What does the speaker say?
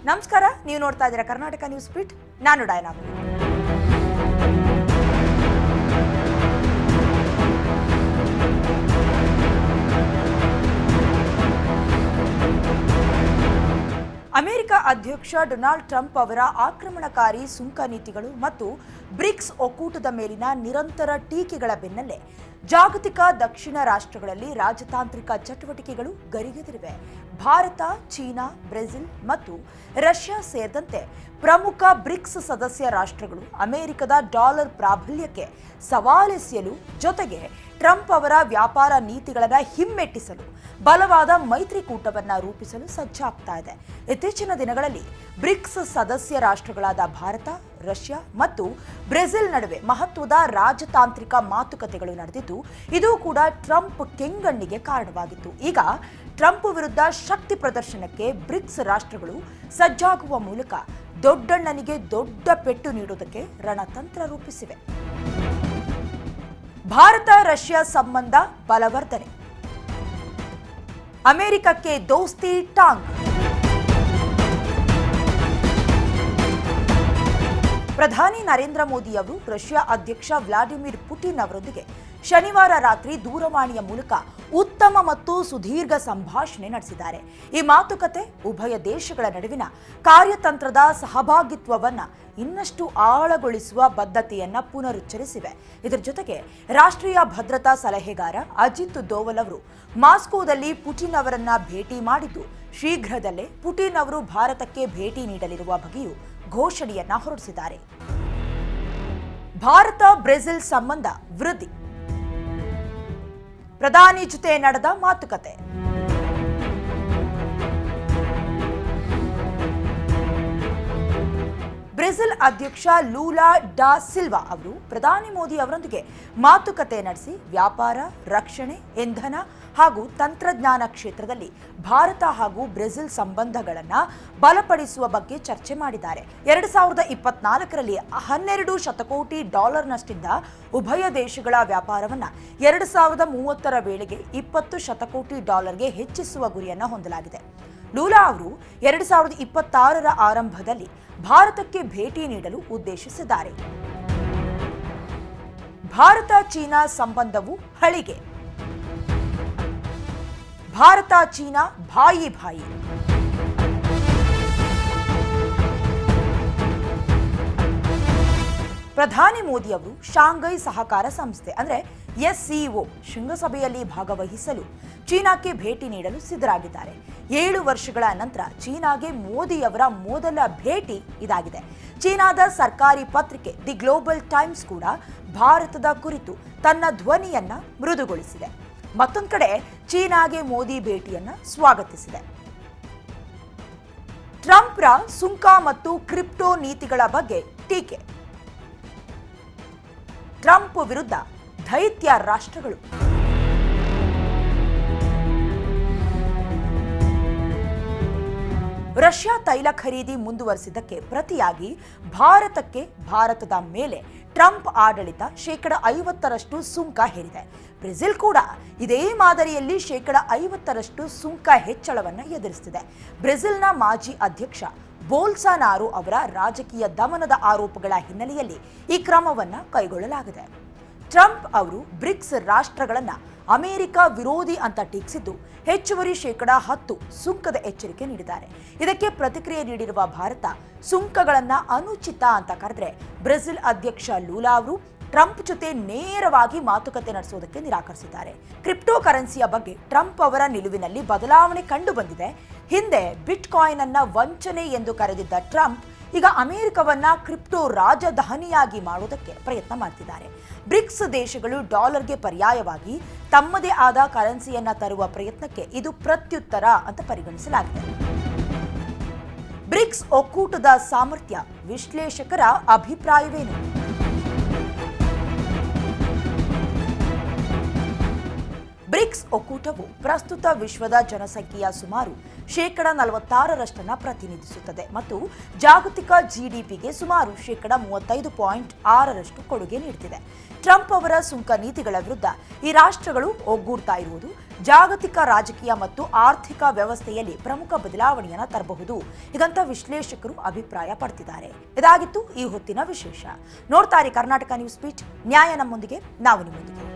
ನಮಸ್ಕಾರ, ನೀವು ನೋಡ್ತಾ ಇದ್ದೀರಾ ಕರ್ನಾಟಕ ನ್ಯೂಸ್ ಬೀಟ್. ನಾನು ಡೈನಾ. ಅಮೆರಿಕ ಅಧ್ಯಕ್ಷ ಡೊನಾಲ್ಡ್ ಟ್ರಂಪ್ ಅವರ ಆಕ್ರಮಣಕಾರಿ ಸುಂಕ ನೀತಿಗಳು ಮತ್ತು ಬ್ರಿಕ್ಸ್ ಒಕ್ಕೂಟದ ಮೇಲಿನ ನಿರಂತರ ಟೀಕೆಗಳ ಬೆನ್ನಲ್ಲೇ ಜಾಗತಿಕ ದಕ್ಷಿಣ ರಾಷ್ಟ್ರಗಳಲ್ಲಿ ರಾಜತಾಂತ್ರಿಕ ಚಟುವಟಿಕೆಗಳು ಗರಿಗೆದರಿವೆ. ಭಾರತ, ಚೀನಾ, ಬ್ರೆಜಿಲ್ ಮತ್ತು ರಷ್ಯಾ ಸೇರಿದಂತೆ ಪ್ರಮುಖ ಬ್ರಿಕ್ಸ್ ಸದಸ್ಯ ರಾಷ್ಟ್ರಗಳು ಅಮೆರಿಕದ ಡಾಲರ್ ಪ್ರಾಬಲ್ಯಕ್ಕೆ ಸವಾಲೆಸೆಯಲು ಜೊತೆಗೆ ಟ್ರಂಪ್ ಅವರ ವ್ಯಾಪಾರ ನೀತಿಗಳನ್ನು ಹಿಮ್ಮೆಟ್ಟಿಸಲು ಬಲವಾದ ಮೈತ್ರಿಕೂಟವನ್ನು ರೂಪಿಸಲು ಸಜ್ಜಾಗ್ತಾ ಇದೆ. ಇತ್ತೀಚಿನ ದಿನಗಳಲ್ಲಿ ಬ್ರಿಕ್ಸ್ ಸದಸ್ಯ ರಾಷ್ಟ್ರಗಳಾದ ಭಾರತ, ರಷ್ಯಾ ಮತ್ತು ಬ್ರೆಜಿಲ್ ನಡುವೆ ಮಹತ್ವದ ರಾಜತಾಂತ್ರಿಕ ಮಾತುಕತೆಗಳು ನಡೆದಿದ್ದು, ಇದು ಕೂಡ ಟ್ರಂಪ್ ಕೆಂಗಣ್ಣಿಗೆ ಕಾರಣವಾಗಿತ್ತು. ಈಗ ಟ್ರಂಪ್ ವಿರುದ್ಧ ಶಕ್ತಿ ಪ್ರದರ್ಶನಕ್ಕೆ ಬ್ರಿಕ್ಸ್ ರಾಷ್ಟ್ರಗಳು ಸಜ್ಜಾಗುವ ಮೂಲಕ ದೊಡ್ಡಣ್ಣನಿಗೆ ದೊಡ್ಡ ಪೆಟ್ಟು ನೀಡುವುದಕ್ಕೆ ರಣತಂತ್ರ ರೂಪಿಸಿವೆ. ಭಾರತ ರಷ್ಯಾ ಸಂಬಂಧ ಬಲವರ್ಧನೆ, ಅಮೆರಿಕಕ್ಕೆ ದೋಸ್ತಿ ಟಾಂಗ್. ಪ್ರಧಾನಿ ನರೇಂದ್ರ ಮೋದಿ ಅವರು ರಷ್ಯಾ ಅಧ್ಯಕ್ಷ ವ್ಲಾಡಿಮಿರ್ ಪುಟಿನ್ ಅವರೊಂದಿಗೆ ಶನಿವಾರ ರಾತ್ರಿ ದೂರವಾಣಿಯ ಮೂಲಕ ಉತ್ತಮ ಮತ್ತು ಸುದೀರ್ಘ ಸಂಭಾಷಣೆ ನಡೆಸಿದ್ದಾರೆ. ಈ ಮಾತುಕತೆ ಉಭಯ ದೇಶಗಳ ನಡುವಿನ ಕಾರ್ಯತಂತ್ರದ ಸಹಭಾಗಿತ್ವವನ್ನು ಇನ್ನಷ್ಟು ಆಳಗೊಳಿಸುವ ಬದ್ಧತೆಯನ್ನ ಪುನರುಚ್ಚರಿಸಿವೆ. ಇದರ ಜೊತೆಗೆ ರಾಷ್ಟ್ರೀಯ ಭದ್ರತಾ ಸಲಹೆಗಾರ ಅಜಿತ್ ದೋವಲ್ ಅವರು ಮಾಸ್ಕೋದಲ್ಲಿ ಪುಟಿನ್ ಅವರನ್ನ ಭೇಟಿ ಮಾಡಿದ್ದು, ಶೀಘ್ರದಲ್ಲೇ ಪುಟಿನ್ ಅವರು ಭಾರತಕ್ಕೆ ಭೇಟಿ ನೀಡಲಿರುವ ಬಗ್ಗೆಯೂ ಘೋಷಣೆಯನ್ನ ಹೊರಡಿಸಿದ್ದಾರೆ. ಭಾರತ ಬ್ರೆಜಿಲ್ ಸಂಬಂಧ ವೃದ್ಧಿ, ಪ್ರಧಾನಿ ಜೊತೆ ನಡೆದ ಮಾತುಕತೆ. ಬ್ರೆಜಿಲ್ ಅಧ್ಯಕ್ಷ ಲೂಲಾ ಡಾ ಸಿಲ್ವಾ ಅವರು ಪ್ರಧಾನಿ ಮೋದಿ ಅವರೊಂದಿಗೆ ಮಾತುಕತೆ ನಡೆಸಿ ವ್ಯಾಪಾರ, ರಕ್ಷಣೆ, ಇಂಧನ ಹಾಗೂ ತಂತ್ರಜ್ಞಾನ ಕ್ಷೇತ್ರದಲ್ಲಿ ಭಾರತ ಹಾಗೂ ಬ್ರೆಜಿಲ್ ಸಂಬಂಧಗಳನ್ನು ಬಲಪಡಿಸುವ ಬಗ್ಗೆ ಚರ್ಚೆ ಮಾಡಿದ್ದಾರೆ. 2024ರಲ್ಲಿ 12 ಶತಕೋಟಿ ಡಾಲರ್ನಷ್ಟಿದ್ದ ಉಭಯ ದೇಶಗಳ ವ್ಯಾಪಾರವನ್ನು 2030ರ ವೇಳೆಗೆ 20 ಶತಕೋಟಿ ಡಾಲರ್ಗೆ ಹೆಚ್ಚಿಸುವ ಗುರಿಯನ್ನು ಹೊಂದಲಾಗಿದೆ. ಲೂಲಾ ಅವರು 2026ರ ಆರಂಭದಲ್ಲಿ ಭಾರತಕ್ಕೆ ಭೇಟಿ ನೀಡಲು ಉದ್ದೇಶಿಸಿದ್ದಾರೆ. ಭಾರತ ಚೀನಾ ಸಂಬಂಧವು ಹಳಿಗೆ, ಭಾರತ ಚೀನಾ ಭಾಯಿ ಭಾಯಿ. ಪ್ರಧಾನಿ ಮೋದಿ ಅವರು ಶಾಂಘೈ ಸಹಕಾರ ಸಂಸ್ಥೆ ಅಂದರೆ SCO ಶೃಂಗಸಭೆಯಲ್ಲಿ ಭಾಗವಹಿಸಲು ಚೀನಾಕ್ಕೆ ಭೇಟಿ ನೀಡಲು ಸಿದ್ಧರಾಗಿದ್ದಾರೆ. 7 ವರ್ಷಗಳ ನಂತರ ಚೀನಾಗೆ ಮೋದಿಯವರ ಮೊದಲ ಭೇಟಿ ಇದಾಗಿದೆ. ಚೀನಾದ ಸರ್ಕಾರಿ ಪತ್ರಿಕೆ ದಿ ಗ್ಲೋಬಲ್ ಟೈಮ್ಸ್ ಕೂಡ ಭಾರತದ ಕುರಿತು ತನ್ನ ಧ್ವನಿಯನ್ನ ಮೃದುಗೊಳಿಸಿದೆ. ಮತ್ತೊಂದು ಕಡೆ ಚೀನಾಗೆ ಮೋದಿ ಭೇಟಿಯನ್ನ ಸ್ವಾಗತಿಸಿದೆ. ಟ್ರಂಪ್ರ ಸುಂಕ ಮತ್ತು ಕ್ರಿಪ್ಟೋ ನೀತಿಗಳ ಬಗ್ಗೆ ಟೀಕೆ, ಟ್ರಂಪ್ ವಿರುದ್ಧ ದೈತ್ಯ ರಾಷ್ಟ್ರಗಳು. ರಷ್ಯಾ ತೈಲ ಖರೀದಿ ಮುಂದುವರಿಸಿದ್ದಕ್ಕೆ ಪ್ರತಿಯಾಗಿ ಭಾರತದ ಮೇಲೆ ಟ್ರಂಪ್ ಆಡಳಿತ 50% ಸುಂಕ ಹೇರಿದೆ. ಬ್ರೆಜಿಲ್ ಕೂಡ ಇದೇ ಮಾದರಿಯಲ್ಲಿ 50% ಸುಂಕ ಹೆಚ್ಚಳವನ್ನು ಎದುರಿಸುತ್ತಿದೆ. ಬ್ರೆಜಿಲ್ನ ಮಾಜಿ ಅಧ್ಯಕ್ಷ ಬೋಲ್ಸನಾರೋ ಅವರ ರಾಜಕೀಯ ದಮನದ ಆರೋಪಗಳ ಹಿನ್ನೆಲೆಯಲ್ಲಿ ಈ ಕ್ರಮವನ್ನು ಕೈಗೊಳ್ಳಲಾಗಿದೆ. ಟ್ರಂಪ್ ಅವರು ಬ್ರಿಕ್ಸ್ ರಾಷ್ಟ್ರಗಳನ್ನು ಅಮೆರಿಕ ವಿರೋಧಿ ಅಂತ ಟೀಕಿಸಿದ್ದು, ಹೆಚ್ಚುವರಿ 10% ಸುಂಕದ ಎಚ್ಚರಿಕೆ ನೀಡಿದ್ದಾರೆ. ಇದಕ್ಕೆ ಪ್ರತಿಕ್ರಿಯೆ ನೀಡಿರುವ ಭಾರತ ಸುಂಕಗಳನ್ನು ಅನುಚಿತ ಅಂತ ಕರೆದ್ರೆ, ಬ್ರೆಜಿಲ್ ಅಧ್ಯಕ್ಷ ಲೂಲಾ ಅವರು ಟ್ರಂಪ್ ಜೊತೆ ನೇರವಾಗಿ ಮಾತುಕತೆ ನಡೆಸುವುದಕ್ಕೆ ನಿರಾಕರಿಸಿದ್ದಾರೆ. ಕ್ರಿಪ್ಟೋ ಕರೆನ್ಸಿಯ ಬಗ್ಗೆ ಟ್ರಂಪ್ ಅವರ ನಿಲುವಿನಲ್ಲಿ ಬದಲಾವಣೆ ಕಂಡು ಬಂದಿದೆ. ಹಿಂದೆ ಬಿಟ್ಕಾಯಿನ್ ಅನ್ನ ವಂಚನೆ ಎಂದು ಕರೆದಿದ್ದ ಟ್ರಂಪ್ ಈಗ ಅಮೆರಿಕವನ್ನ ಕ್ರಿಪ್ಟೋ ರಾಜಧಾನಿಯಾಗಿ ಮಾಡುವುದಕ್ಕೆ ಪ್ರಯತ್ನ ಮಾಡ್ತಿದ್ದಾರೆ. ಬ್ರಿಕ್ಸ್ ದೇಶಗಳು ಡಾಲರ್ಗೆ ಪರ್ಯಾಯವಾಗಿ ತಮ್ಮದೇ ಆದ ಕರೆನ್ಸಿಯನ್ನ ತರುವ ಪ್ರಯತ್ನಕ್ಕೆ ಇದು ಪ್ರತ್ಯುತ್ತರ ಅಂತ ಪರಿಗಣಿಸಲಾಗಿದೆ. ಬ್ರಿಕ್ಸ್ ಒಕ್ಕೂಟದ ಸಾಮರ್ಥ್ಯ, ವಿಶ್ಲೇಷಕರ ಅಭಿಪ್ರಾಯವೇನು? ಬ್ರಿಕ್ಸ್ ಒಕ್ಕೂಟವು ಪ್ರಸ್ತುತ ವಿಶ್ವದ ಜನಸಂಖ್ಯೆಯ ಸುಮಾರು 46% ಪ್ರತಿನಿಧಿಸುತ್ತದೆ ಮತ್ತು ಜಾಗತಿಕ ಜಿಡಿಪಿಗೆ ಸುಮಾರು 35.6% ಕೊಡುಗೆ ನೀಡುತ್ತಿದೆ. ಟ್ರಂಪ್ ಅವರ ಸುಂಕ ನೀತಿಗಳ ವಿರುದ್ಧ ಈ ರಾಷ್ಟ್ರಗಳು ಒಗ್ಗೂಡ್ತಾ ಇರುವುದು ಜಾಗತಿಕ ರಾಜಕೀಯ ಮತ್ತು ಆರ್ಥಿಕ ವ್ಯವಸ್ಥೆಯಲ್ಲಿ ಪ್ರಮುಖ ಬದಲಾವಣೆಯನ್ನು ತರಬಹುದು ಹೀಗಂತ ವಿಶ್ಲೇಷಕರು ಅಭಿಪ್ರಾಯ ಪಡ್ತಿದ್ದಾರೆ. ಇದಾಗಿತ್ತು ಈ ಹೊತ್ತಿನ ವಿಶೇಷ. ನೋಡ್ತಾರೆ ಕರ್ನಾಟಕ ನ್ಯೂಸ್ ಬೀಟ್, ನ್ಯಾಯ ನಮ್ಮೊಂದಿಗೆ, ನಾವು ನಿಮ್ಮೊಂದಿಗೆ.